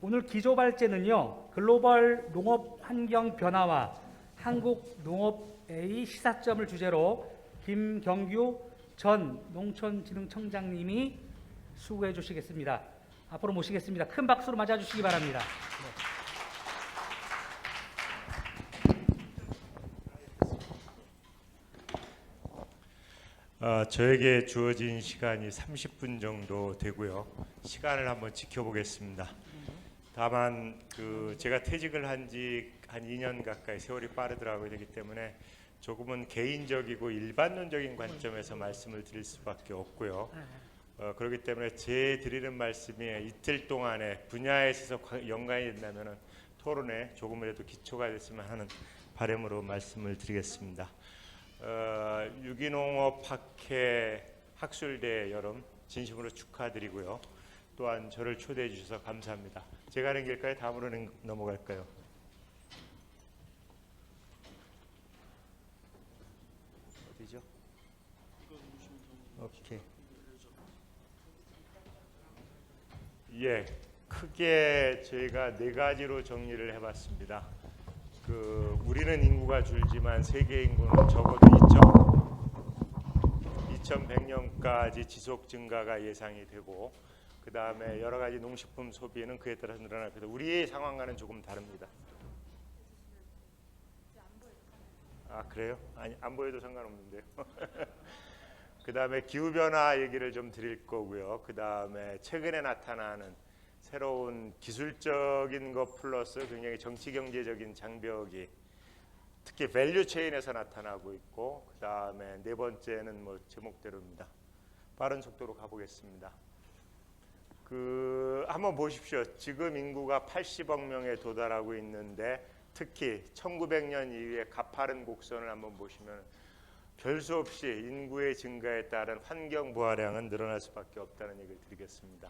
오늘 기조발제는요, 글로벌 농업 환경 변화와 한국 농업의 시사점을 주제로 김경규 전 농촌진흥청장님이 수고해 주시겠습니다. 앞으로 모시겠습니다. 큰 박수로 맞아 주시기 바랍니다. 저에게 주어진 시간이 30분 정도 되고요. 시간을 한번 지켜보겠습니다. 다만 제가 퇴직을 한 지 한 2년 가까이 세월이 빠르더라고요. 되기 때문에 조금은 개인적이고 일반론적인 관점에서 말씀을 드릴 수밖에 없고요. 그렇기 때문에 제 드리는 말씀이 이틀 동안의 분야에 있어서 연관이 된다면 토론에 조금이라도 기초가 됐으면 하는 바람으로 말씀을 드리겠습니다. 유기농업학회 학술대 여름 진심으로 축하드리고요. 또한 저를 초대해 주셔서 감사합니다. 제가 하는 길까요? 다음으로는 넘어갈까요? 어디죠? 오케이. 예, 크게 저희가 네 가지로 정리를 해봤습니다. 우리는 인구가 줄지만 세계 인구는 적어도 2100년까지 지속 증가가 예상이 되고, 그 다음에 여러 가지 농식품 소비는 그에 따라서 늘어날 겁니다. 우리의 상황과는 조금 다릅니다. 아, 그래요? 아니, 안 보여도 상관없는데요. 그 다음에 기후변화 얘기를 좀 드릴 거고요. 그 다음에 최근에 나타나는 새로운 기술적인 것 플러스 굉장히 정치 경제적인 장벽이 특히 밸류 체인에서 나타나고 있고, 그 다음에 네 번째는 뭐 제목대로입니다. 빠른 속도로 가보겠습니다. 한번 보십시오. 지금 인구가 80억 명에 도달하고 있는데, 특히 1900년 이후에 가파른 곡선을 한번 보시면 별 수 없이 인구의 증가에 따른 환경 부하량은 늘어날 수밖에 없다는 얘기를 드리겠습니다.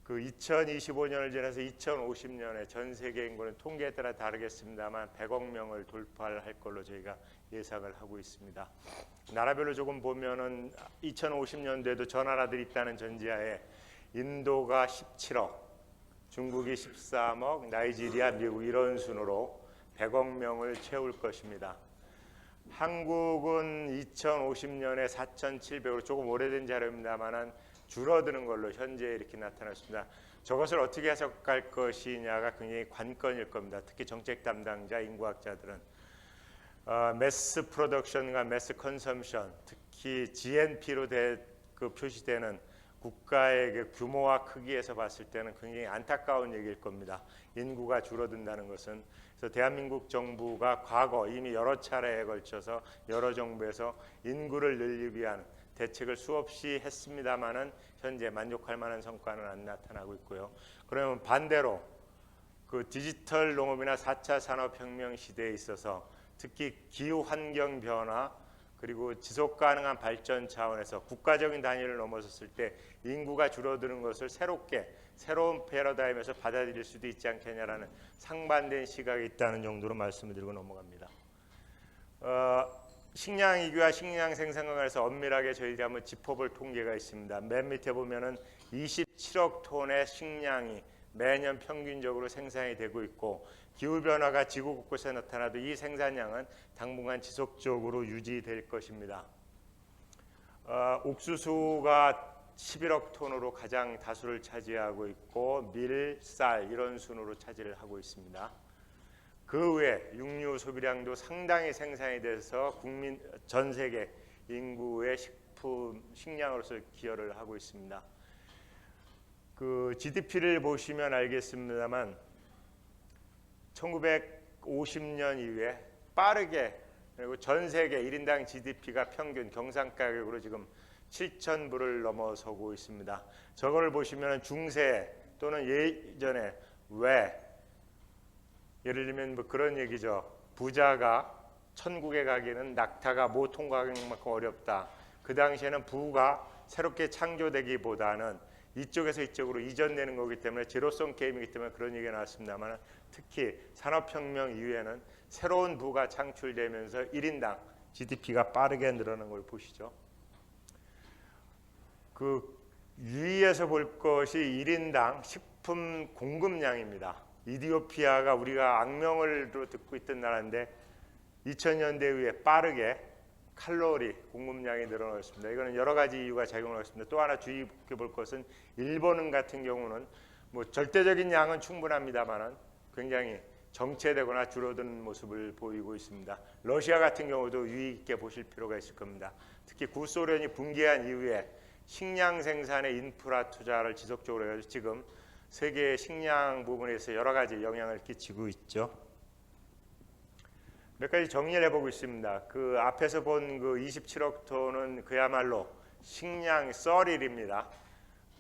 2025년을 지나서 2050년에 전 세계 인구는 통계에 따라 다르겠습니다만 100억 명을 돌파할 걸로 저희가 예상을 하고 있습니다. 나라별로 조금 보면은 2050년도에도 저 나라들이 있다는 전제하에 인도가 17억, 중국이 13억, 나이지리아, 미국 이런 순으로 100억 명을 채울 것입니다. 한국은 2050년에 4,700으로 조금 오래된 자료입니다만 줄어드는 걸로 현재 이렇게 나타났습니다. 저것을 어떻게 해석할 것이냐가 굉장히 관건일 겁니다. 특히 정책 담당자, 인구학자들은 매스 프로덕션과 매스 컨섬션, 특히 GNP로 표시되는 국가의 규모와 크기에서 봤을 때는 굉장히 안타까운 얘기일 겁니다. 인구가 줄어든다는 것은. 그래서 대한민국 정부가 과거 이미 여러 차례에 걸쳐서 여러 정부에서 인구를 늘리기 위한 대책을 수없이 했습니다만은 현재 만족할 만한 성과는 안 나타나고 있고요. 그러면 반대로 디지털 농업이나 4차 산업혁명 시대에 있어서 특히 기후 환경 변화 그리고 지속 가능한 발전 차원에서 국가적인 단위를 넘어섰을 때 인구가 줄어드는 것을 새로운 패러다임에서 받아들일 수도 있지 않겠냐라는 상반된 시각이 있다는 정도로 말씀을 드리고 넘어갑니다. 식량 위기와 식량 생산과 관해서 엄밀하게 저희들이 한번 짚어볼 통계가 있습니다. 맨 밑에 보면은 27억 톤의 식량이 매년 평균적으로 생산이 되고 있고, 기후변화가 지구 곳곳에 나타나도 이 생산량은 당분간 지속적으로 유지될 것입니다. 옥수수가 11억 톤으로 가장 다수를 차지하고 있고, 밀, 쌀 이런 순으로 차지를 하고 있습니다. 그 외에 육류 소비량도 상당히 생산이 돼서 전 세계 인구의 식량으로서 기여를 하고 있습니다. GDP를 보시면 알겠습니다만 1950년 이후에 빠르게, 그리고 전 세계 1인당 GDP가 평균 경상가격으로 지금 7,000불을 넘어서고 있습니다. 저걸 보시면 중세 또는 예전에 예를 들면 뭐 그런 얘기죠. 부자가 천국에 가기는 낙타가 못 통과하는 만큼 어렵다. 그 당시에는 부가 새롭게 창조되기보다는 이쪽에서 이쪽으로 이전되는 거기 때문에 제로섬 게임이기 때문에 그런 얘기가 나왔습니다만, 특히 산업혁명 이후에는 새로운 부가 창출되면서 1인당 GDP가 빠르게 늘어나는 걸 보시죠. 위에서 볼 것이 1인당 식품 공급량입니다. 이디오피아가 우리가 악명으로 듣고 있던 나라인데 2000년대 이후에 빠르게 칼로리 공급량이 늘어났습니다. 이거는 여러 가지 이유가 작용을 했습니다. 또 하나 주의 깊게 볼 것은 일본 같은 경우는 뭐 절대적인 양은 충분합니다만은 굉장히 정체되거나 줄어드는 모습을 보이고 있습니다. 러시아 같은 경우도 유의 있게 보실 필요가 있을 겁니다. 특히 구소련이 붕괴한 이후에 식량 생산의 인프라 투자를 지속적으로 해가지고 지금 세계 식량 부분에서 여러 가지 영향을 끼치고 있죠. 몇 가지 정리를 해보고 있습니다. 그 앞에서 본 그 27억 톤은 그야말로 식량 썰일입니다.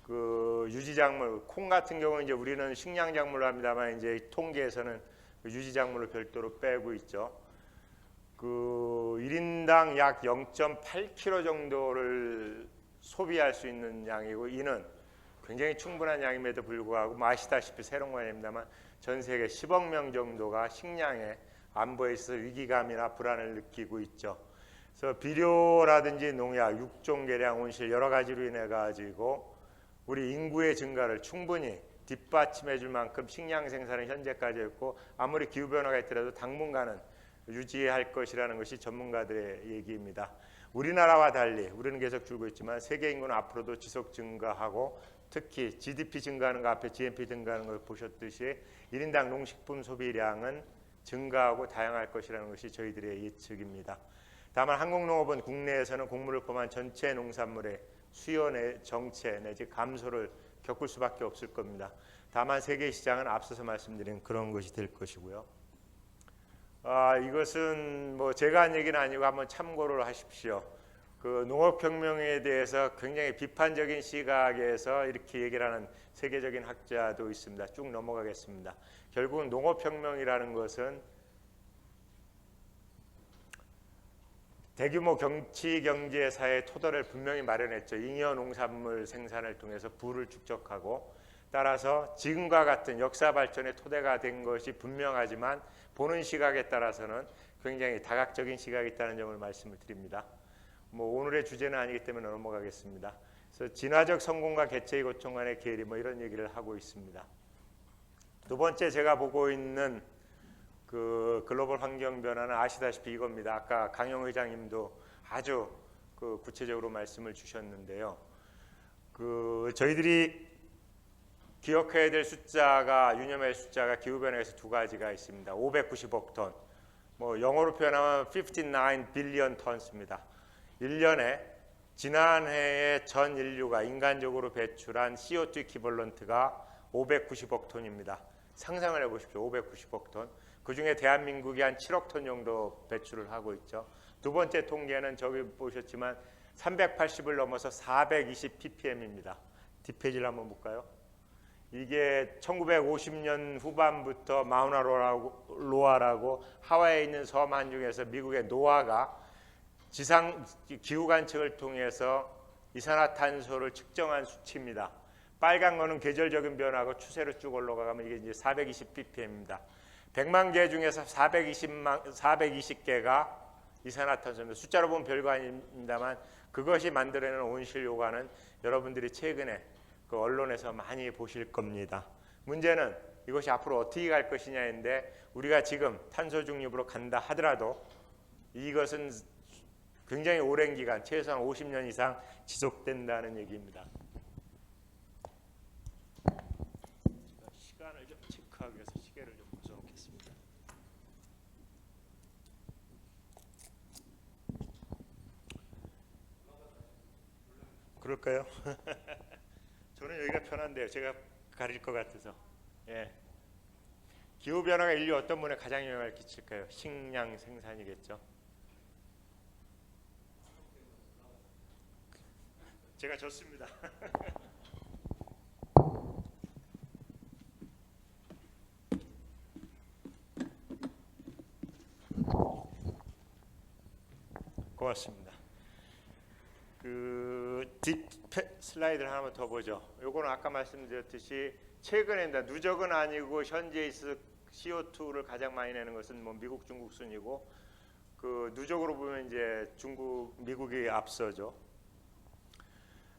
그 유지작물, 콩 같은 경우는 이제 우리는 식량작물로 합니다만 이제 통계에서는 그 유지작물을 별도로 빼고 있죠. 그 1인당 약 0.8kg 정도를 소비할 수 있는 양이고 이는 굉장히 충분한 양임에도 불구하고 아시다시피 새로운 건 아닙니다만 전 세계 10억 명 정도가 식량에 안보에 있어서 위기감이나 불안을 느끼고 있죠. 그래서 비료라든지 농약, 육종 개량, 온실 여러 가지로 인해 가지고 우리 인구의 증가를 충분히 뒷받침해 줄 만큼 식량 생산은 현재까지 했고 아무리 기후 변화가 있더라도 당분간은 유지할 것이라는 것이 전문가들의 얘기입니다. 우리나라와 달리 우리는 계속 줄고 있지만 세계 인구는 앞으로도 지속 증가하고 특히 GDP 증가하는 거 앞에 GNP 증가하는 걸 보셨듯이 1인당 농식품 소비량은 증가하고 다양할 것이라는 것이 저희들의 예측입니다. 다만 한국농업은 국내에서는 곡물을 포함한 전체 농산물의 수요 내 정체 내지 감소를 겪을 수밖에 없을 겁니다. 다만 세계 시장은 앞서서 말씀드린 그런 것이 될 것이고요. 이것은 뭐 제가 한 얘기는 아니고 한번 참고를 하십시오. 그 농업혁명에 대해서 굉장히 비판적인 시각에서 이렇게 얘기를 하는 세계적인 학자도 있습니다. 쭉 넘어가겠습니다. 결국은 농업혁명이라는 것은 대규모 정치, 경제, 사회 토대를 분명히 마련했죠. 잉여 농산물 생산을 통해서 부를 축적하고 따라서 지금과 같은 역사 발전의 토대가 된 것이 분명하지만 보는 시각에 따라서는 굉장히 다각적인 시각이 있다는 점을 말씀을 드립니다. 뭐 오늘의 주제는 아니기 때문에 넘어가겠습니다. 그래서 진화적 성공과 개체의 고통 간의 괴리 뭐 이런 얘기를 하고 있습니다. 두 번째 제가 보고 있는 그 글로벌 환경 변화는 아시다시피 이겁니다. 아까 강영 회장님도 아주 그 구체적으로 말씀을 주셨는데요. 그 저희들이 기억해야 될 숫자가 유념할 숫자가 기후 변화에서 두 가지가 있습니다. 590억 톤, 뭐 영어로 표현하면 59 빌리언 톤스입니다. 1년에 지난해에 전 인류가 인간적으로 배출한 CO2 이퀴벌런트가 590억 톤입니다. 상상을 해보십시오. 590억 톤. 그중에 대한민국이 한 7억 톤 정도 배출을 하고 있죠. 두 번째 통계는 저기 보셨지만 380을 넘어서 420 ppm입니다. 뒷페이지를 한번 볼까요? 이게 1950년 후반부터 마우나로아라고 하와이에 있는 섬 한중에서 미국의 노아가 지상 기후 관측을 통해서 이산화탄소를 측정한 수치입니다. 빨간 거는 계절적인 변화고 추세로 쭉 올라가면 이게 이제 420 ppm입니다. 100만 개 중에서 420개가 이산화탄소입니다. 숫자로 보면 별거 아닙니다만 그것이 만들어내는 온실효과는 여러분들이 최근에 그 언론에서 많이 보실 겁니다. 문제는 이것이 앞으로 어떻게 갈 것이냐인데 우리가 지금 탄소 중립으로 간다 하더라도 이것은 굉장히 오랜 기간, 최소한 50년 이상 지속된다는 얘기입니다. 제가 시간을 좀 체크하기 위해서 시계를 좀 벗어놓겠습니다. 그럴까요? 저는 여기가 편한데요. 제가 가릴 것 같아서. 예. 기후 변화가 인류 어떤 분에 가장 영향을 끼칠까요? 식량 생산이겠죠. 제가 졌습니다. 고맙습니다. 그 뒷 슬라이드를 하나만 더 보죠. 요거는 아까 말씀드렸듯이 최근에 누적은 아니고 현재 있을 CO2를 가장 많이 내는 것은 뭐 미국, 중국 순이고 그 누적으로 보면 이제 중국, 미국이 앞서죠.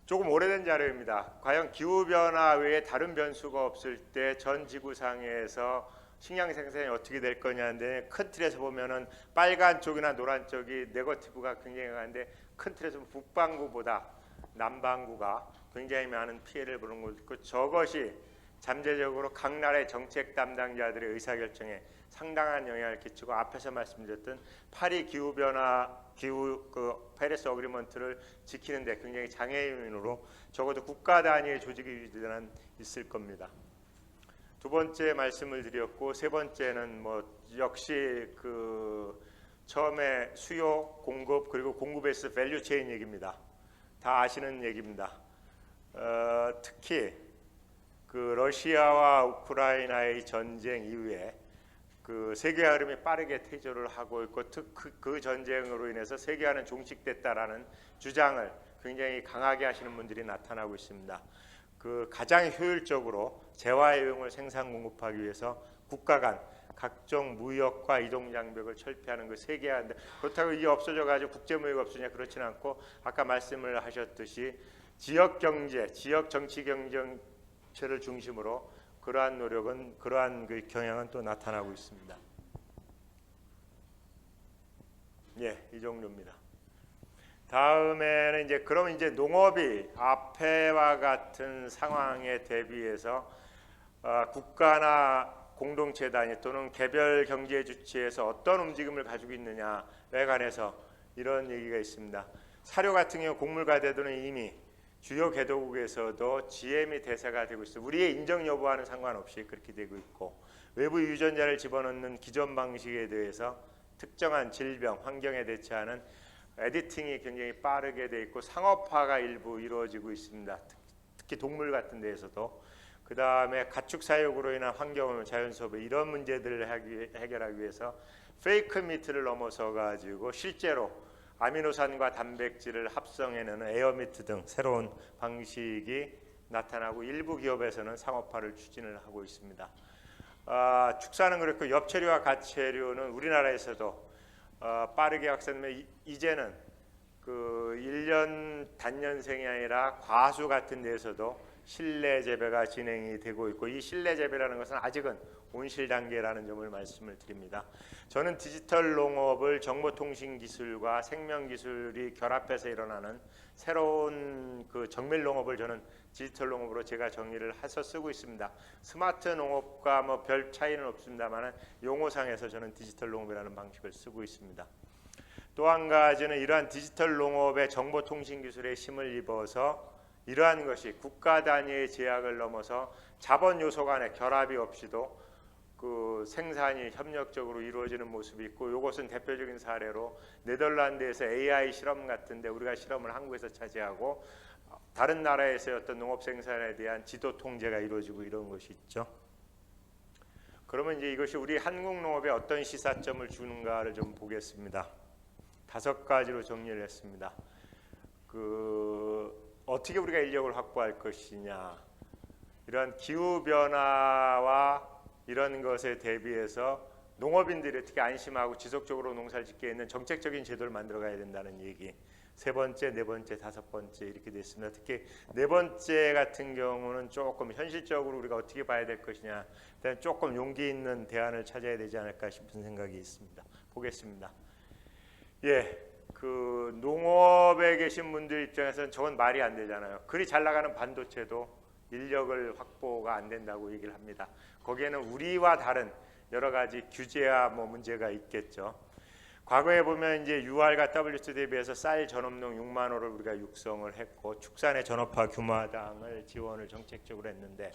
조금 오래된 자료입니다. 과연 기후변화 외에 다른 변수가 없을 때 전 지구상에서 식량 생산이 어떻게 될 거냐인데, 큰 틀에서 보면은 빨간 쪽이나 노란 쪽이 네거티브가 굉장히 강한데, 큰 틀에서 북반구보다 남반구가 굉장히 많은 피해를 보는 것도 있고, 저것이 잠재적으로 각 나라의 정책 담당자들의 의사결정에 상당한 영향을 끼치고, 앞에서 말씀드렸던 파리 페리스 어그리먼트를 지키는 데 굉장히 장애인으로 적어도 국가 단위의 조직이 유지되는 있을 겁니다. 두 번째 말씀을 드렸고, 세 번째는 역시 처음에 수요, 공급, 그리고 공급에서 밸류 체인 얘기입니다. 다 아시는 얘기입니다. 특히 러시아와 우크라이나의 전쟁 이후에 세계화 흐름이 빠르게 퇴조를 하고 있고, 그 전쟁으로 인해서 세계화는 종식됐다라는 주장을 굉장히 강하게 하시는 분들이 나타나고 있습니다. 가장 효율적으로 재화용을 생산 공급하기 위해서 국가 간 각종 무역과 이동 장벽을 철폐하는 세계화인데, 그렇다고 이게 없어져가지고 국제무역이 없으냐, 그렇지는 않고, 아까 말씀을 하셨듯이 지역 경제, 지역 정치 경쟁체를 중심으로 그러한 노력은, 그러한 경향은 또 나타나고 있습니다. 예, 이 정도입니다. 다음에는 그럼 농업이 앞에와 같은 상황에 대비해서 국가나 공동체 단위 또는 개별 경제 주체에서 어떤 움직임을 가지고 있느냐에 관해서 이런 얘기가 있습니다. 사료 같은 경우 곡물가대도는 이미 주요 개도국에서도 GM이 대세가 되고 있어요. 우리의 인정 여부와는 상관없이 그렇게 되고 있고, 외부 유전자를 집어넣는 기존 방식에 대해서 특정한 질병, 환경에 대처하는 에디팅이 굉장히 빠르게 돼 있고, 상업화가 일부 이루어지고 있습니다. 특히 동물 같은 데에서도. 그 다음에 가축 사육으로 인한 환경오염, 자연소비, 이런 문제들을 해결하기 위해서 페이크 미트를 넘어서 가지고 실제로 아미노산과 단백질을 합성해내는 에어미트 등 새로운 방식이 나타나고, 일부 기업에서는 상업화를 추진을 하고 있습니다. 축사는 그렇고, 엽채류와 가채류는 우리나라에서도 빠르게 확산되면 이제는 1년 단년생이 아니라 과수 같은 데에서도 실내 재배가 진행이 되고 있고, 이 실내 재배라는 것은 아직은 온실 단계라는 점을 말씀을 드립니다. 저는 디지털 농업을 정보통신 기술과 생명 기술이 결합해서 일어나는 새로운 정밀 농업을 저는 디지털 농업으로 제가 정의를 해서 쓰고 있습니다. 스마트 농업과 별 차이는 없습니다만, 용어상에서 저는 디지털 농업이라는 방식을 쓰고 있습니다. 또 한 가지는 이러한 디지털 농업의 정보통신 기술에 힘을 입어서 이러한 것이 국가 단위의 제약을 넘어서 자본 요소 간의 결합이 없이도 생산이 협력적으로 이루어지는 모습이 있고, 이것은 대표적인 사례로 네덜란드에서 AI 실험 같은데 우리가 실험을 한국에서 차지하고, 다른 나라에서의 어떤 농업 생산에 대한 지도 통제가 이루어지고 이런 것이 있죠. 그러면 이것이 우리 한국 농업에 어떤 시사점을 주는가를 좀 보겠습니다. 5가지로 정리를 했습니다. 어떻게 우리가 인력을 확보할 것이냐, 이런 기후 변화와 이런 것에 대비해서 농업인들이 어떻게 안심하고 지속적으로 농사를 짓게 있는 정책적인 제도를 만들어가야 된다는 얘기. 3번째, 4번째, 5번째 이렇게 됐습니다. 특히 4번째 같은 경우는 조금 현실적으로 우리가 어떻게 봐야 될 것이냐, 조금 용기 있는 대안을 찾아야 되지 않을까 싶은 생각이 있습니다. 보겠습니다. 예, 농업에 계신 분들 입장에서는 저건 말이 안 되잖아요. 그리 잘 나가는 반도체도 인력을 확보가 안 된다고 얘기를 합니다. 거기에는 우리와 다른 여러 가지 규제와 문제가 있겠죠. 과거에 보면 UR과 WC 대비해서 쌀 전업농 6만 호를 우리가 육성을 했고, 축산의 전업화 규모당을 지원을 정책적으로 했는데,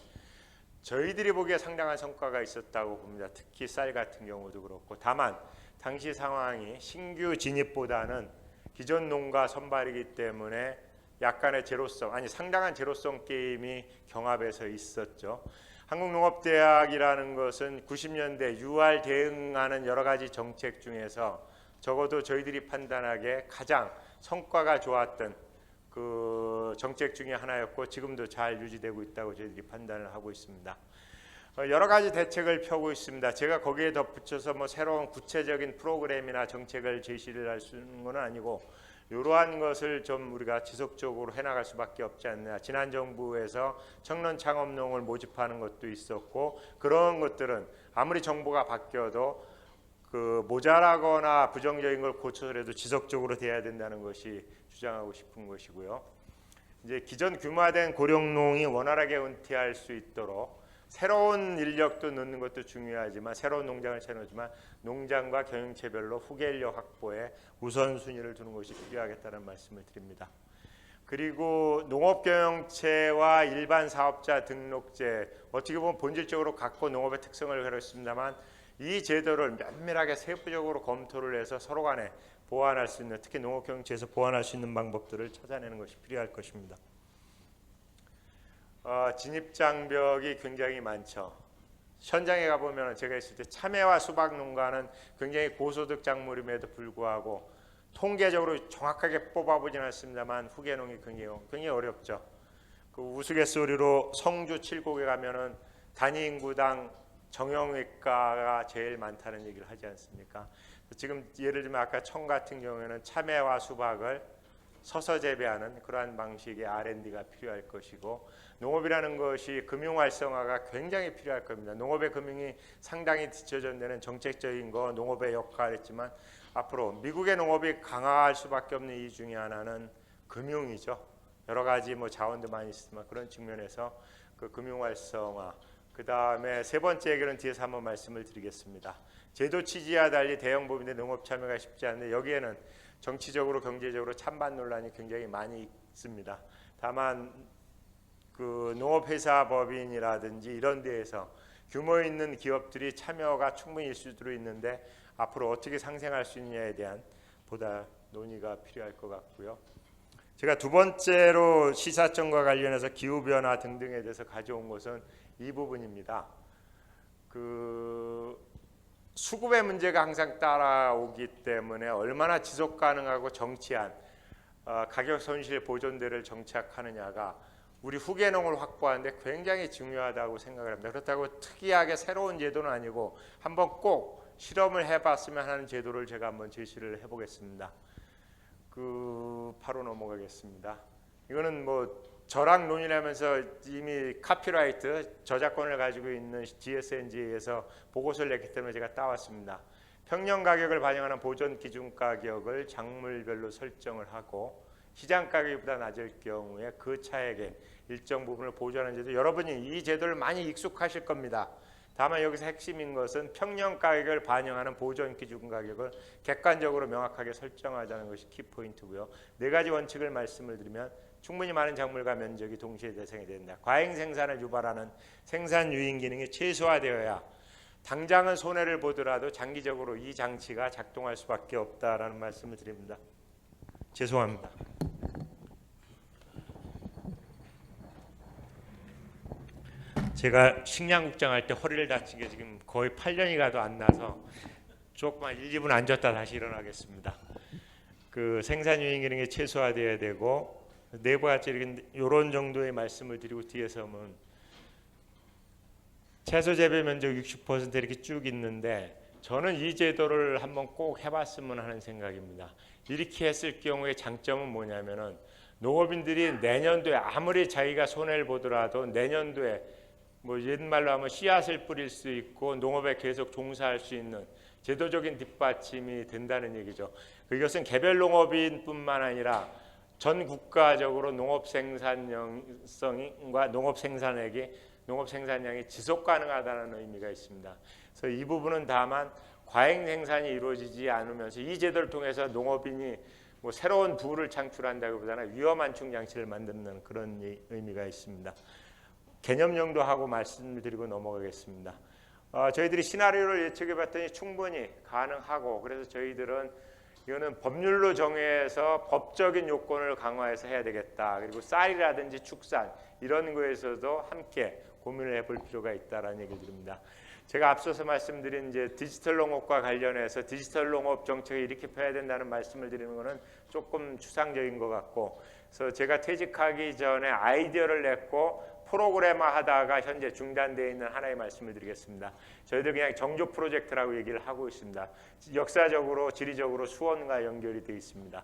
저희들이 보기에 상당한 성과가 있었다고 봅니다. 특히 쌀 같은 경우도 그렇고. 다만 당시 상황이 신규 진입보다는 기존 농가 선발이기 때문에 약간의 제로성, 상당한 제로성 게임이 경합에서 있었죠. 한국농업대학이라는 것은 90년대 UR 대응하는 여러 가지 정책 중에서 적어도 저희들이 판단하기에 가장 성과가 좋았던 정책 중에 하나였고, 지금도 잘 유지되고 있다고 저희들이 판단을 하고 있습니다. 여러 가지 대책을 펴고 있습니다. 제가 거기에 덧붙여서 새로운 구체적인 프로그램이나 정책을 제시를 할 수 있는 건 아니고, 이러한 것을 좀 우리가 지속적으로 해나갈 수밖에 없지 않나. 지난 정부에서 청년 창업농을 모집하는 것도 있었고 그런 것들은 아무리 정부가 바뀌어도 그 모자라거나 부정적인 걸 고쳐서라도 지속적으로 돼야 된다는 것이 주장하고 싶은 것이고요. 이제 기존 규모화된 고령농이 원활하게 은퇴할 수 있도록 새로운 인력도 넣는 것도 중요하지만 새로운 농장을 채우지만 농장과 경영체별로 후계 인력 확보에 우선순위를 두는 것이 필요하겠다는 말씀을 드립니다. 그리고 농업경영체와 일반 사업자 등록제 어떻게 보면 본질적으로 갖고 농업의 특성을 가졌습니다만 이 제도를 면밀하게 세부적으로 검토를 해서 서로 간에 보완할 수 있는 특히 농업경영체에서 보완할 수 있는 방법들을 찾아내는 것이 필요할 것입니다. 진입장벽이 굉장히 많죠. 현장에 가보면 제가 있을 때 참외와 수박 농가는 굉장히 고소득 작물임에도 불구하고 통계적으로 정확하게 뽑아보지는 않습니다만 후계농이 굉장히 어렵죠. 그 우스갯소리로 성주 7곡에 가면은 단위 인구당 정형외과가 제일 많다는 얘기를 하지 않습니까? 지금 예를 들면 아까 청 같은 경우에는 참외와 수박을 서서 재배하는 그러한 방식의 R&D가 필요할 것이고 농업이라는 것이 금융 활성화가 굉장히 필요할 겁니다. 농업의 금융이 상당히 뒤처진 데는 정책적인 거 농업의 역할이지만 앞으로 미국의 농업이 강화할 수밖에 없는 이유 중에 하나는 금융이죠. 여러 가지 뭐 자원도 많이 있지만 그런 측면에서 그 금융 활성화. 그 다음에 세 번째 얘기는 뒤에서 한번 말씀을 드리겠습니다. 제도 취지와 달리 대형 법인의 농업 참여가 쉽지 않은데 여기에는 정치적으로 경제적으로 찬반 논란이 굉장히 많이 있습니다. 다만 그 농업회사 법인이라든지 이런 데에서 규모 있는 기업들이 참여가 충분히 있을 수도 있는데 앞으로 어떻게 상생할 수 있느냐에 대한 보다 논의가 필요할 것 같고요. 제가 두 번째로 시사점과 관련해서 기후변화 등등에 대해서 가져온 것은 이 부분입니다. 그 수급의 문제가 항상 따라오기 때문에 얼마나 지속 가능하고 정치한 가격 손실 보존대를 정착하느냐가 우리 후계농을 확보하는데 굉장히 중요하다고 생각을 합니다. 그렇다고 특이하게 새로운 제도는 아니고 한번 꼭 실험을 해봤으면 하는 제도를 제가 한번 제시를 해보겠습니다. 바로 넘어가겠습니다. 이거는 뭐 저랑 논의를 하면서 이미 카피라이트 저작권을 가지고 있는 GSNG에서 보고서를 냈기 때문에 제가 따왔습니다. 평년 가격을 반영하는 보존 기준 가격을 작물별로 설정을 하고 시장 가격보다 낮을 경우에 그 차액의 일정 부분을 보존하는 제도. 여러분이 이 제도를 많이 익숙하실 겁니다. 다만 여기서 핵심인 것은 평년 가격을 반영하는 보존 기준 가격을 객관적으로 명확하게 설정하자는 것이 키포인트고요. 네 가지 원칙을 말씀을 드리면 충분히 많은 작물과 면적이 동시에 대상이 된다. 과잉 생산을 유발하는 생산 유인 기능이 최소화되어야 당장은 손해를 보더라도 장기적으로 이 장치가 작동할 수밖에 없다라는 말씀을 드립니다. 죄송합니다. 제가 식량국장 할 때 허리를 다치게 지금 거의 8년이 가도 안 나서 조금만 1, 2분 앉았다 다시 일어나겠습니다. 그 생산 유인 기능이 최소화되어야 되고 내부 가치 이런 정도의 말씀을 드리고 뒤에서는 채소 재배 면적 60% 이렇게 쭉 있는데 저는 이 제도를 한번 꼭 해봤으면 하는 생각입니다. 이렇게 했을 경우에 장점은 뭐냐면은 농업인들이 내년도에 아무리 자기가 손해를 보더라도 내년도에 뭐 옛말로 하면 씨앗을 뿌릴 수 있고 농업에 계속 종사할 수 있는 제도적인 뒷받침이 된다는 얘기죠. 이것은 개별 농업인뿐만 아니라 전 국가적으로 농업 생산성과 농업 생산액이 농업 생산량이 지속 가능하다는 의미가 있습니다. 그래서 이 부분은 다만 과잉 생산이 이루어지지 않으면서 이 제도를 통해서 농업인이 뭐 새로운 부를 창출한다기보다는 위험한 충장치를 만드는 그런 의미가 있습니다. 개념정도 하고 말씀을 드리고 넘어가겠습니다. 저희들이 시나리오를 예측해 봤더니 충분히 가능하고 그래서 저희들은 이거는 법률로 정해서 법적인 요건을 강화해서 해야 되겠다. 그리고 쌀이라든지 축산 이런 거에서도 함께 고민을 해볼 필요가 있다라는 얘기를 드립니다. 제가 앞서서 말씀드린 이제 디지털 농업과 관련해서 디지털 농업 정책을 이렇게 펴야 된다는 말씀을 드리는 것은 조금 추상적인 것 같고, 그래서 제가 퇴직하기 전에 아이디어를 냈고 프로그래머 하다가 현재 중단되어 있는 하나의 말씀을 드리겠습니다. 저희들 그냥 정조 프로젝트라고 얘기를 하고 있습니다. 역사적으로 지리적으로 수원과 연결이 되어 있습니다.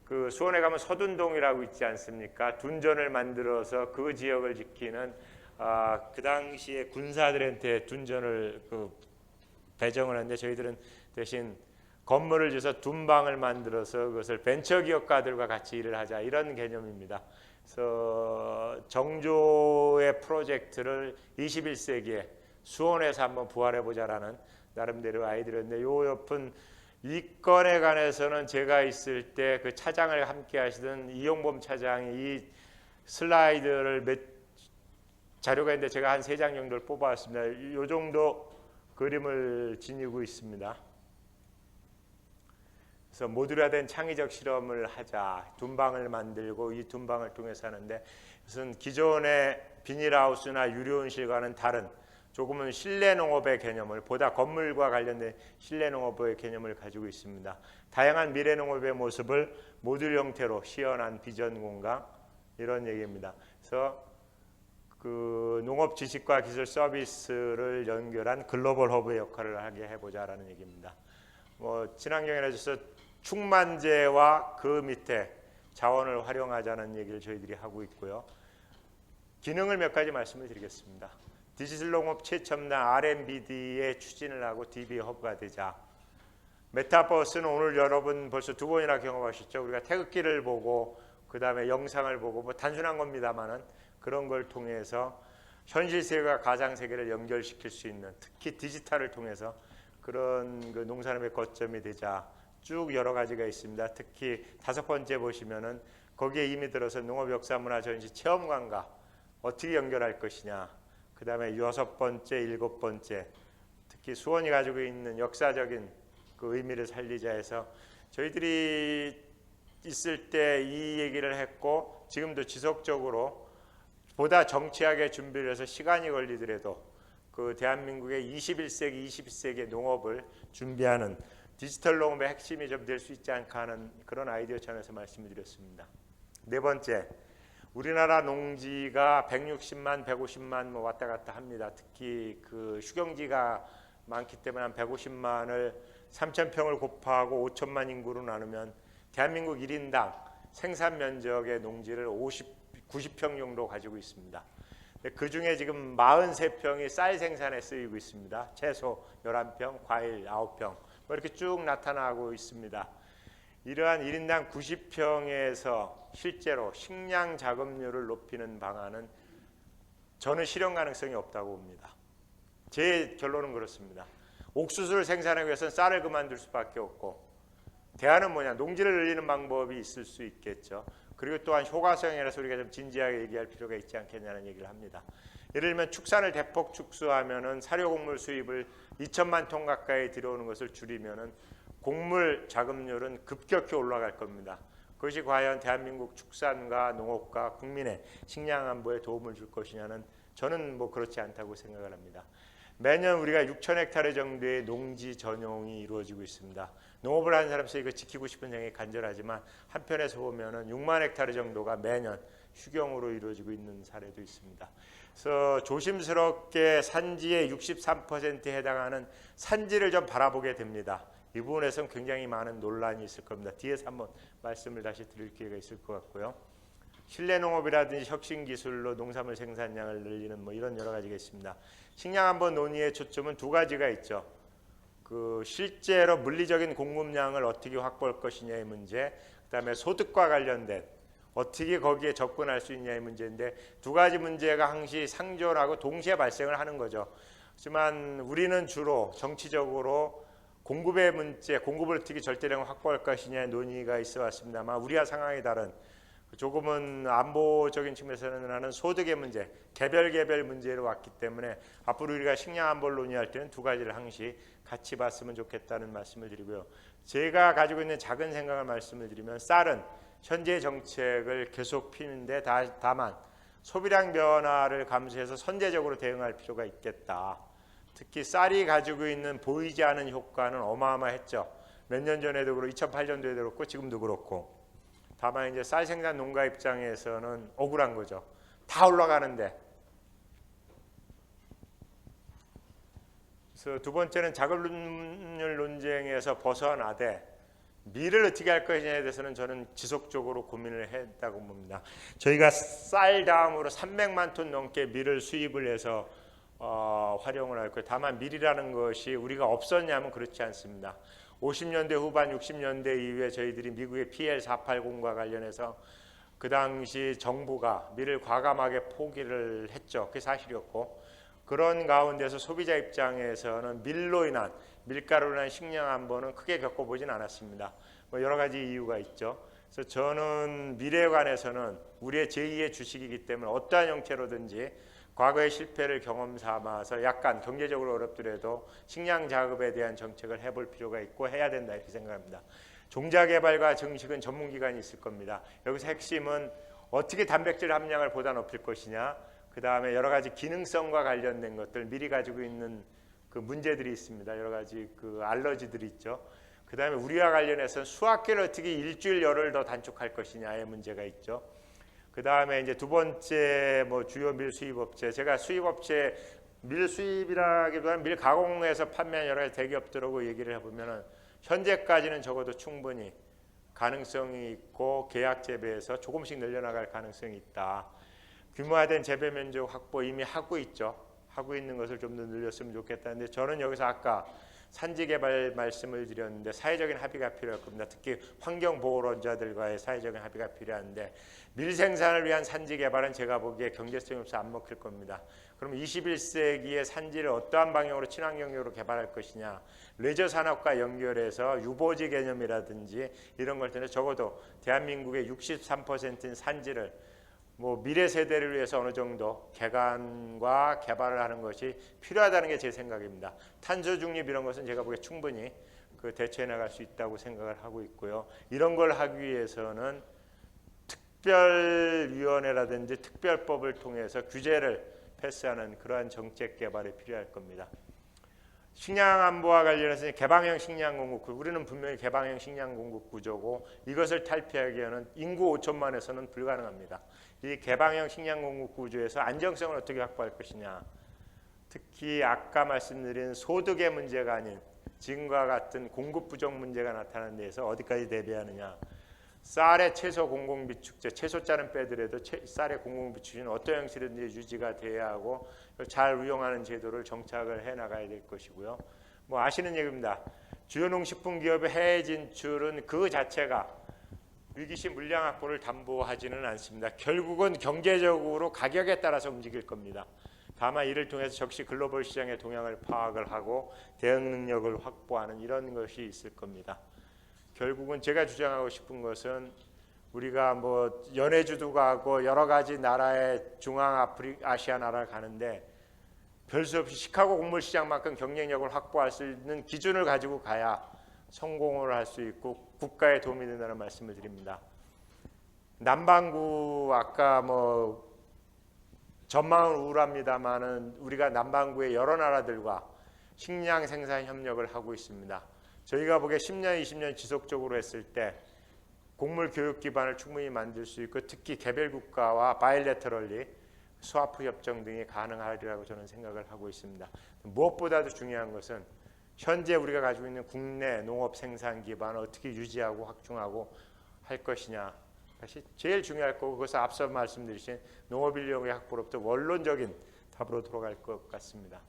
그 수원에 가면 서둔동이라고 있지 않습니까? 둔전을 만들어서 그 지역을 지키는 그 당시에 군사들한테 둔전을 배정을 하는데 저희들은 대신 건물을 줘서 둔방을 만들어서 그것을 벤처기업가들과 같이 일을 하자 이런 개념입니다. 그래서 정조의 프로젝트를 21세기에 수원에서 한번 부활해보자라는 나름대로 아이디어인데 요 옆은 이 건에 관해서는 제가 있을 때 그 차장을 함께 하시던 이용범 차장이 이 슬라이드를 몇 자료가 있는데 제가 한 3장 정도를 뽑아왔습니다. 이 정도 그림을 지니고 있습니다. 그래서 모듈화된 창의적 실험을 하자. 둔방을 만들고 이 둔방을 통해서 하는데 이것은 기존의 비닐하우스나 유료온실과는 다른 조금은 실내 농업의 개념을 보다 건물과 관련된 실내 농업의 개념을 가지고 있습니다. 다양한 미래 농업의 모습을 모듈 형태로 시연한 비전 공간 이런 얘기입니다. 그래서 그 농업 지식과 기술 서비스를 연결한 글로벌 허브의 역할을 하게 해보자라는 얘기입니다. 친환경에서 충만제와 그 밑에 자원을 활용하자는 얘기를 저희들이 하고 있고요. 기능을 몇 가지 말씀을 드리겠습니다. 디지털 농업 최첨단 R&D에 추진을 하고 DB 허브가 되자. 메타버스는 오늘 여러분 벌써 2번이나 경험하셨죠. 우리가 태극기를 보고 그 다음에 영상을 보고 단순한 겁니다만은 그런 걸 통해서 현실 세계와 가상 세계를 연결시킬 수 있는 특히 디지털을 통해서 그런 그 농산업의 거점이 되자 쭉 여러 가지가 있습니다. 특히 5번째 보시면은 거기에 이미 들어서 농업 역사 문화 전시 체험관과 어떻게 연결할 것이냐. 그 다음에 6번째, 7번째 특히 수원이 가지고 있는 역사적인 그 의미를 살리자 해서 저희들이 있을 때 이 얘기를 했고 지금도 지속적으로 보다 정치하게 준비를 해서 시간이 걸리더라도 그 대한민국의 21세기, 22세기의 농업을 준비하는 디지털 농업의 핵심이 좀 될 수 있지 않을까 하는 그런 아이디어 차원에서 말씀을 드렸습니다. 4번째, 우리나라 농지가 160만, 150만 왔다 갔다 합니다. 특히 그 휴경지가 많기 때문에 한 150만을 3,000평을 곱하고 5천만 인구로 나누면 대한민국 1인당 생산 면적의 농지를 90평 정도 가지고 있습니다. 그 중에 지금 43평이 쌀 생산에 쓰이고 있습니다. 채소 11평, 과일 9평 이렇게 쭉 나타나고 있습니다. 이러한 1인당 90평에서 실제로 식량 자급률을 높이는 방안은 저는 실현 가능성이 없다고 봅니다. 제 결론은 그렇습니다. 옥수수를 생산하기 위해서는 쌀을 그만둘 수밖에 없고 대안은 뭐냐? 농지를 늘리는 방법이 있을 수 있겠죠. 그리고 또한 효과성이라서 우리가 좀 진지하게 얘기할 필요가 있지 않겠냐는 얘기를 합니다. 예를 들면 축산을 대폭 축소하면은 사료곡물 수입을 2천만 톤 가까이 들어오는 것을 줄이면은 곡물 자급률은 급격히 올라갈 겁니다. 그것이 과연 대한민국 축산과 농업과 국민의 식량 안보에 도움을 줄 것이냐는 저는 그렇지 않다고 생각을 합니다. 매년 우리가 6,000헥타르 정도의 농지 전용이 이루어지고 있습니다. 농업을 하는 사람으로서 이거 지키고 싶은 생각이 간절하지만 한편에서 보면은 6만 헥타르 정도가 매년 휴경으로 이루어지고 있는 사례도 있습니다. 그래서 조심스럽게 산지의 63%에 해당하는 산지를 좀 바라보게 됩니다. 이 부분에서는 굉장히 많은 논란이 있을 겁니다. 뒤에서 한번 말씀을 다시 드릴 기회가 있을 것 같고요. 실내 농업이라든지 혁신 기술로 농산물 생산량을 늘리는 이런 여러 가지가 있습니다. 식량 안보 논의의 초점은 2가지가 있죠. 그 실제로 물리적인 공급량을 어떻게 확보할 것이냐의 문제, 그다음에 소득과 관련된 어떻게 거기에 접근할 수 있냐의 문제인데 2가지 문제가 항시 상존하고 동시에 발생을 하는 거죠. 하지만 우리는 주로 정치적으로 공급의 문제, 공급을 어떻게 절대량을 확보할 것이냐의 논의가 있어 왔습니다만 우리와 상황이 다른 조금은 안보적인 측면에서는 하는 소득의 문제, 개별 문제로 왔기 때문에 앞으로 우리가 식량 안보를 논의할 때는 2가지를 항시 같이 봤으면 좋겠다는 말씀을 드리고요. 제가 가지고 있는 작은 생각을 말씀을 드리면 쌀은 현재 정책을 계속 피는데 다만 소비량 변화를 감수해서 선제적으로 대응할 필요가 있겠다. 특히 쌀이 가지고 있는 보이지 않은 효과는 어마어마했죠. 몇 년 전에도 그렇고 2008년도에도 그렇고 지금도 그렇고. 다만 이제 쌀 생산 농가 입장에서는 억울한 거죠. 다 올라가는데. 그래서 2번째는 자급률 논쟁에서 벗어나되 밀을 어떻게 할 것이냐에 대해서는 저는 지속적으로 고민을 했다고 봅니다. 저희가 쌀 다음으로 300만 톤 넘게 밀을 수입을 해서 활용을 할 거예요. 다만 밀이라는 것이 우리가 없었냐면 그렇지 않습니다. 50년대 후반 60년대 이후에 저희들이 미국의 PL480과 관련해서 그 당시 정부가 밀을 과감하게 포기를 했죠. 그게 사실이었고, 그런 가운데서 소비자 입장에서는 밀로 인한, 밀가루로 인한 식량 안보는 크게 겪어보진 않았습니다. 뭐 여러 가지 이유가 있죠. 그래서 저는 밀에 관해서는 우리의 제2의 주식이기 때문에 어떠한 형태로든지 과거의 실패를 경험 삼아서 약간 경제적으로 어렵더라도 식량 자급에 대한 정책을 해볼 필요가 있고 해야 된다, 이렇게 생각합니다. 종자개발과 정식은 전문기관이 있을 겁니다. 여기서 핵심은 어떻게 단백질 함량을 보다 높일 것이냐, 그 다음에 여러 가지 기능성과 관련된 것들, 밀이 가지고 있는 그 문제들이 있습니다. 여러 가지 그 알러지들이 있죠. 그 다음에 우리와 관련해서 수확기를 어떻게 일주일 열흘 더 단축할 것이냐의 문제가 있죠. 그 다음에 이제 두 번째 뭐 주요 밀 수입업체, 제가 수입업체 밀 수입이라기보다는 밀 가공해서 판매하는 여러 가지 대기업들하고 얘기를 해보면은 현재까지는 적어도 충분히 가능성이 있고 계약 재배에서 조금씩 늘려나갈 가능성이 있다. 규모화된 재배 면적 확보 이미 하고 있죠. 하고 있는 것을 좀 더 늘렸으면 좋겠다는데, 저는 여기서 아까 산지 개발 말씀을 드렸는데 사회적인 합의가 필요할 겁니다. 특히 환경보호론자들과의 사회적인 합의가 필요한데, 밀 생산을 위한 산지 개발은 제가 보기에 경제성이 없어 안 먹힐 겁니다. 그럼 21세기의 산지를 어떠한 방향으로 친환경적으로 개발할 것이냐, 레저 산업과 연결해서 유보지 개념이라든지 이런 걸 때문에 적어도 대한민국의 63%인 산지를 뭐 미래 세대를 위해서 어느 정도 개간과 개발을 하는 것이 필요하다는 게 제 생각입니다. 탄소 중립 이런 것은 제가 보기에 충분히 그 대처해 나갈 수 있다고 생각을 하고 있고요. 이런 걸 하기 위해서는 특별위원회라든지 특별법을 통해서 규제를 패스하는 그러한 정책 개발이 필요할 겁니다. 식량 안보와 관련해서 개방형 식량 공급, 우리는 분명히 개방형 식량 공급 구조고 이것을 탈피하기 위해서는 인구 5천만에서는 불가능합니다. 이 개방형 식량 공급 구조에서 안정성을 어떻게 확보할 것이냐, 특히 아까 말씀드린 소득의 문제가 아닌 지금과 같은 공급 부족 문제가 나타나는 데에서 어디까지 대비하느냐, 쌀의 채소 공공비축제, 채소자는 빼더라도 쌀의 공공비축제는 어떤 형식이든지 유지가 돼야 하고 잘 운영하는 제도를 정착을 해나가야 될 것이고요. 뭐 아시는 얘기입니다. 주요 농식품 기업의 해외 진출은 그 자체가 위기시 물량 확보를 담보하지는 않습니다. 결국은 경제적으로 가격에 따라서 움직일 겁니다. 다만 이를 통해서 적시 글로벌 시장의 동향을 파악을 하고 대응 능력을 확보하는 이런 것이 있을 겁니다. 결국은 제가 주장하고 싶은 것은 우리가 뭐 연해주도 가고 여러 가지 나라의 중앙아시아 나라를 가는데 별 수 없이 시카고 곡물 시장만큼 경쟁력을 확보할 수 있는 기준을 가지고 가야 성공을 할 수 있고 국가에 도움이 된다는 말씀을 드립니다. 남반구 아까 뭐 전망은 우울합니다만은 우리가 남반구의 여러 나라들과 식량 생산 협력을 하고 있습니다. 저희가 보기에 10년, 20년 지속적으로 했을 때 곡물 교육 기반을 충분히 만들 수 있고 특히 개별 국가와 바이래터럴리 스와프 협정 등이 가능하리라고 저는 생각을 하고 있습니다. 무엇보다도 중요한 것은 현재 우리가 가지고 있는 국내 농업 생산 기반을 어떻게 유지하고 확충하고 할 것이냐, 다시 제일 중요할 거고 그것을 앞서 말씀드리신 농업인력의 확보로부터 원론적인 답으로 돌아갈 것 같습니다.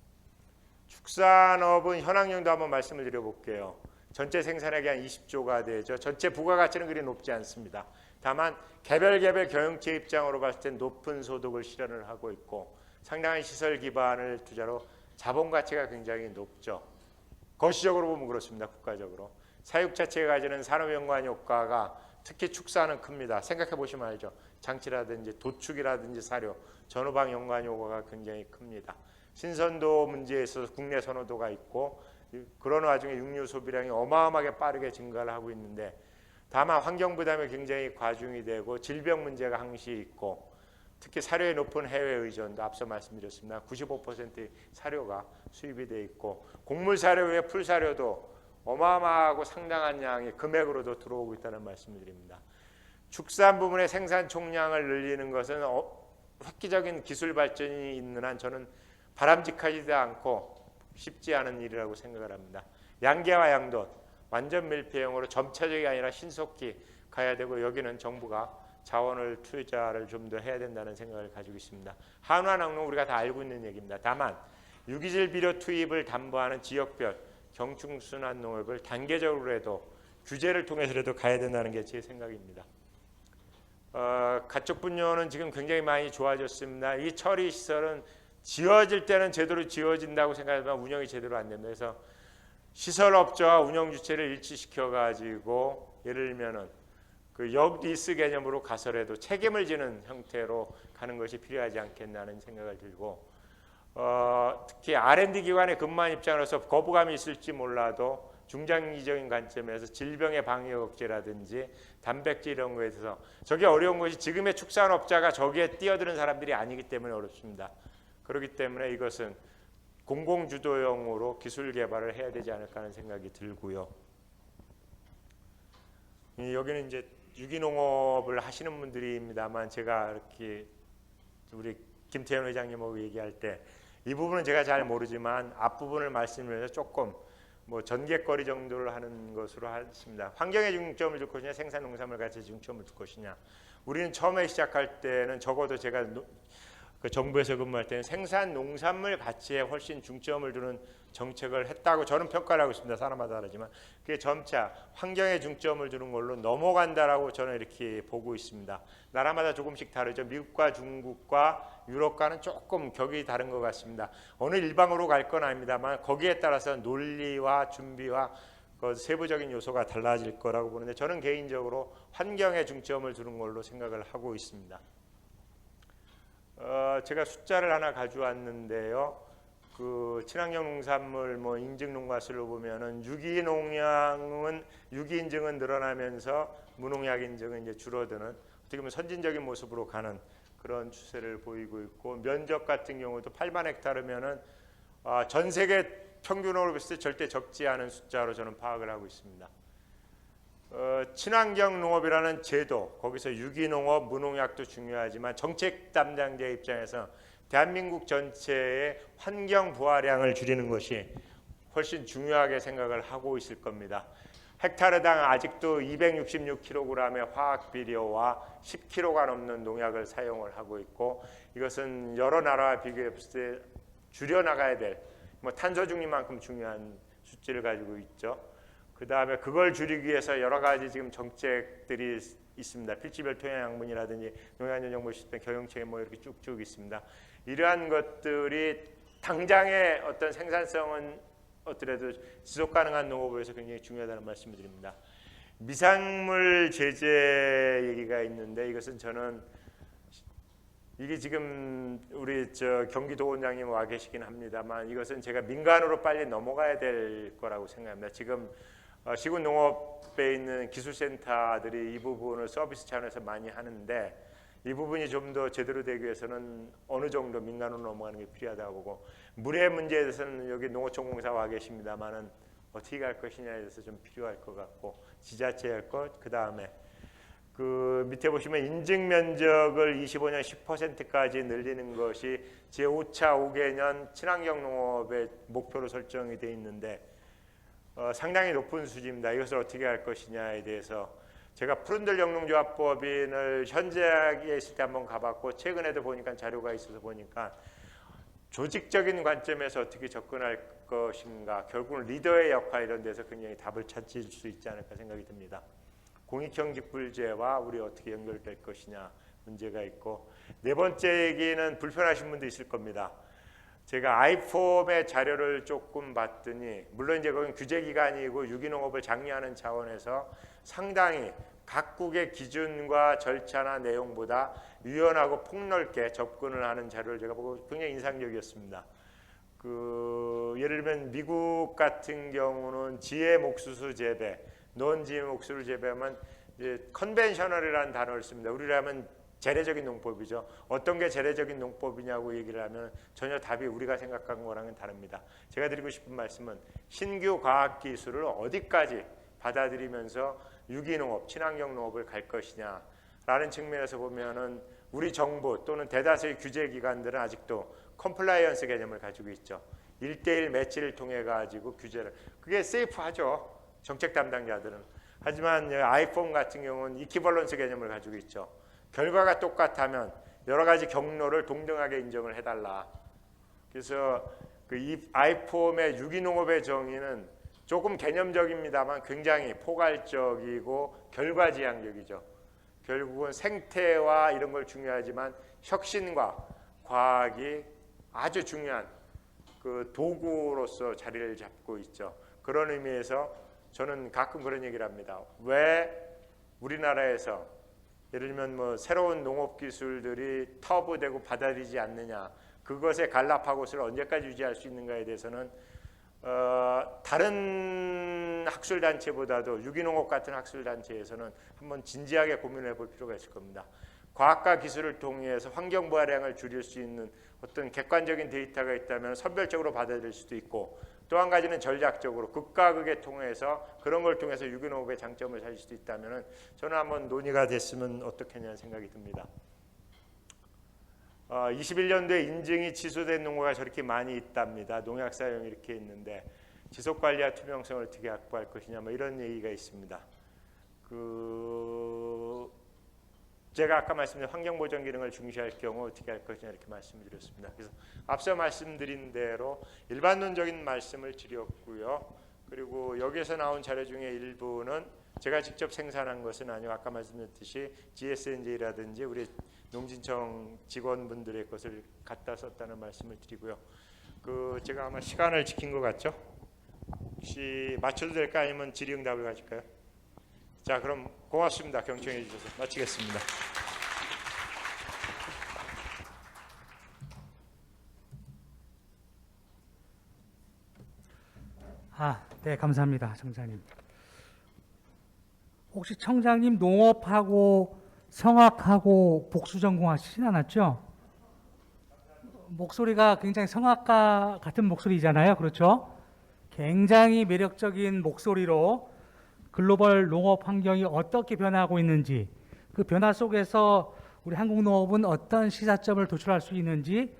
축산업은 현황령도 한번 말씀을 드려볼게요. 전체 생산액이 한 20조가 되죠. 전체 부가가치는 그리 높지 않습니다. 다만 개별 경영체 입장으로 봤을 때 높은 소득을 실현을 하고 있고 상당한 시설 기반을 투자로 자본가치가 굉장히 높죠. 거시적으로 보면 그렇습니다. 국가적으로. 사육 자체가 가지는 산업연관 효과가 특히 축산은 큽니다. 생각해 보시면 알죠. 장치라든지 도축이라든지 사료, 전후방 연관 효과가 굉장히 큽니다. 신선도 문제에 있어서 국내 선호도가 있고 그런 와중에 육류 소비량이 어마어마하게 빠르게 증가를 하고 있는데 다만 환경 부담이 굉장히 과중이 되고 질병 문제가 항시 있고 특히 사료의 높은 해외 의존도 앞서 말씀드렸습니다. 95%의 사료가 수입이 돼 있고 곡물 사료 외에 풀 사료도 어마어마하고 상당한 양의 금액으로도 들어오고 있다는 말씀을 드립니다. 축산 부분의 생산 총량을 늘리는 것은 획기적인 기술 발전이 있는 한 저는 바람직하지도 않고 쉽지 않은 일이라고 생각을 합니다. 양계와 양돈, 완전 밀폐형으로 점차적이 아니라 신속히 가야 되고 여기는 정부가 자원을 투자를 좀 더 해야 된다는 생각을 가지고 있습니다. 한화낙농 우리가 다 알고 있는 얘기입니다. 다만 유기질 비료 투입을 담보하는 지역별 경충순환 농업을 단계적으로라도 규제를 통해서라도 가야 된다는 게 제 생각입니다. 가축 분뇨는 지금 굉장히 많이 좋아졌습니다. 이 처리 시설은 지어질 때는 제대로 지어진다고 생각하지만 운영이 제대로 안 됩니다. 그래서 시설업자와 운영 주체를 일치시켜 가지고 예를 들면은 그 역리스 개념으로 가서라도 책임을 지는 형태로 가는 것이 필요하지 않겠나는 생각을 들고 특히 R&D 기관에 근무한 입장으로서 거부감이 있을지 몰라도 중장기적인 관점에서 질병의 방역 억제라든지 단백질 이런 거에 있어서 저게 어려운 것이 지금의 축산업자가 저기에 뛰어드는 사람들이 아니기 때문에 어렵습니다. 그렇기 때문에 이것은 공공주도형으로 기술 개발을 해야 되지 않을까 하는 생각이 들고요. 여기는 이제 유기농업을 하시는 분들입니다만 제가 이렇게 우리 김태현 회장님하고 얘기할 때 이 부분은 제가 잘 모르지만 앞부분을 말씀드려서 조금 뭐 전개거리 정도를 하는 것으로 하십니다. 환경에 중점을 둘 것이냐 생산 농산물 가치에 중점을 둘 것이냐. 우리는 처음에 시작할 때는 적어도 제가 그 정부에서 근무할 때는 생산 농산물 가치에 훨씬 중점을 두는 정책을 했다고 저는 평가를 하고 있습니다. 사람마다 다르지만 그게 점차 환경에 중점을 두는 걸로 넘어간다라고 저는 이렇게 보고 있습니다. 나라마다 조금씩 다르죠. 미국과 중국과 유럽과는 조금 격이 다른 것 같습니다. 어느 일방으로 갈 건 아닙니다만 거기에 따라서 논리와 준비와 그 세부적인 요소가 달라질 거라고 보는데 저는 개인적으로 환경에 중점을 두는 걸로 생각을 하고 있습니다. 제가 숫자를 하나 가져왔는데요. 그 친환경 농산물 뭐 인증 농가수를 보면은 유기농약은 유기 인증은 늘어나면서 무농약 인증은 이제 줄어드는 어떻게 보면 선진적인 모습으로 가는 그런 추세를 보이고 있고 면적 같은 경우도 8만 헥타르면은 전 세계 평균으로 봤을 때 절대 적지 않은 숫자로 저는 파악을 하고 있습니다. 친환경 농업이라는 제도, 거기서 유기농업, 무농약도 중요하지만 정책 담당자 입장에서 대한민국 전체의 환경 부하량을 줄이는 것이 훨씬 중요하게 생각을 하고 있을 겁니다. 헥타르당 아직도 266kg의 화학 비료와 10kg가 넘는 농약을 사용을 하고 있고 이것은 여러 나라와 비교했을 때 줄여나가야 될 뭐 탄소 중립만큼 중요한 수치를 가지고 있죠. 그 다음에 그걸 줄이기 위해서 여러 가지 지금 정책들이 있습니다. 필지별 토양 양분이라든지 농약전 정보 시스템 경영체계 뭐 이렇게 쭉쭉 있습니다. 이러한 것들이 당장의 어떤 생산성은 어떻게든 지속 가능한 농업을 위해서 굉장히 중요하다는 말씀을 드립니다. 미생물 제재 얘기가 있는데 이것은 저는 이게 지금 우리 경기도 원장님 와 계시긴 합니다만 이것은 제가 민간으로 빨리 넘어가야 될 거라고 생각합니다. 지금 시군 농업에 있는 기술센터들이 이 부분을 서비스 차원에서 많이 하는데 이 부분이 좀 더 제대로 되기 위해서는 어느 정도 민간으로 넘어가는 게 필요하다고 보고 물의 문제에 대해서는 여기 농어촌공사 와 계십니다만은 어떻게 갈 것이냐에 대해서 좀 필요할 것 같고 지자체 할 것, 그 다음에 그 밑에 보시면 인증 면적을 25년 10%까지 늘리는 것이 제5차 5개년 친환경 농업의 목표로 설정이 되어 있는데 상당히 높은 수준입니다. 이것을 어떻게 할 것이냐에 대해서 제가 푸른들 영농조합법인을 현재에 있을 때 한번 가봤고 최근에도 보니까 자료가 있어서 보니까 조직적인 관점에서 어떻게 접근할 것인가 결국은 리더의 역할 이런 데서 굉장히 답을 찾을 수 있지 않을까 생각이 듭니다. 공익형 직불제와 우리 어떻게 연결될 것이냐 문제가 있고 네 번째 얘기는 불편하신 분도 있을 겁니다. 제가 아이폼의 자료를 조금 봤더니 물론 이제 거긴 규제기관이고 유기농업을 장려하는 차원에서 상당히 각국의 기준과 절차나 내용보다 유연하고 폭넓게 접근을 하는 자료를 제가 보고 굉장히 인상적이었습니다. 예를 들면 미국 같은 경우는 지혜 목수수 재배, 논지혜 목수를 재배하면 이제 컨벤셔널이라는 단어를 씁니다. 우리라면 재래적인 농법이죠. 어떤 게 재래적인 농법이냐고 얘기를 하면 전혀 답이 우리가 생각한 거랑은 다릅니다. 제가 드리고 싶은 말씀은 신규 과학기술을 어디까지 받아들이면서 유기농업, 친환경 농업을 갈 것이냐라는 측면에서 보면은 우리 정부 또는 대다수의 규제기관들은 아직도 컴플라이언스 개념을 가지고 있죠. 1:1 매치를 통해 가지고 규제를 그게 세이프하죠. 정책 담당자들은. 하지만 아이폰 같은 경우는 이퀴벌런스 개념을 가지고 있죠. 결과가 똑같다면 여러 가지 경로를 동등하게 인정을 해달라. 그래서 이 아이폼의 유기농업의 정의는 조금 개념적입니다만 굉장히 포괄적이고 결과지향적이죠. 결국은 생태와 이런 걸 중요하지만 혁신과 과학이 아주 중요한 그 도구로서 자리를 잡고 있죠. 그런 의미에서 저는 가끔 그런 얘기를 합니다. 왜 우리나라에서 예를 들면 뭐 새로운 농업 기술들이 터부되고 받아들이지 않느냐, 그것의 갈라파고스를 언제까지 유지할 수 있는가에 대해서는 다른 학술단체보다도 유기농업 같은 학술단체에서는 한번 진지하게 고민해 볼 필요가 있을 겁니다. 과학과 기술을 통해서 환경 부하량을 줄일 수 있는 어떤 객관적인 데이터가 있다면 선별적으로 받아들일 수도 있고, 또 한 가지는 전략적으로 극과 극에 통해서 그런 걸 통해서 유기농업의 장점을 살릴 수도 있다면 저는 한번 논의가 됐으면 어떻겠냐는 생각이 듭니다. 21년도에 인증이 취소된 농가가 저렇게 많이 있답니다. 농약 사용이 이렇게 있는데 지속관리와 투명성을 어떻게 확보할 것이냐, 뭐 이런 얘기가 있습니다. 제가 아까 말씀드린 환경보전 기능을 중시할 경우 어떻게 할 것이냐 이렇게 말씀을 드렸습니다. 그래서 앞서 말씀드린 대로 일반론적인 말씀을 드렸고요. 그리고 여기에서 나온 자료 중에 일부는 제가 직접 생산한 것은 아니고 아까 말씀드렸듯이 GSNJ라든지 우리 농진청 직원분들의 것을 갖다 썼다는 말씀을 드리고요. 제가 아마 시간을 지킨 것 같죠? 혹시 맞춰도 될까 아니면 질의응답을 가질까요? 자, 그럼 고맙습니다. 경청해 주셔서 마치겠습니다. 네, 감사합니다, 청장님. 혹시 청장님 농업하고 성악하고 복수 전공하시진 않았죠? 목소리가 굉장히 성악가 같은 목소리잖아요, 그렇죠? 굉장히 매력적인 목소리로 글로벌 농업 환경이 어떻게 변화하고 있는지, 그 변화 속에서 우리 한국 농업은 어떤 시사점을 도출할 수 있는지,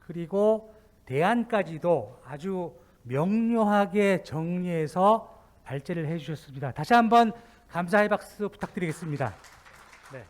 그리고 대안까지도 아주 명료하게 정리해서 발제를 해주셨습니다. 다시 한번 감사의 박수 부탁드리겠습니다. 네.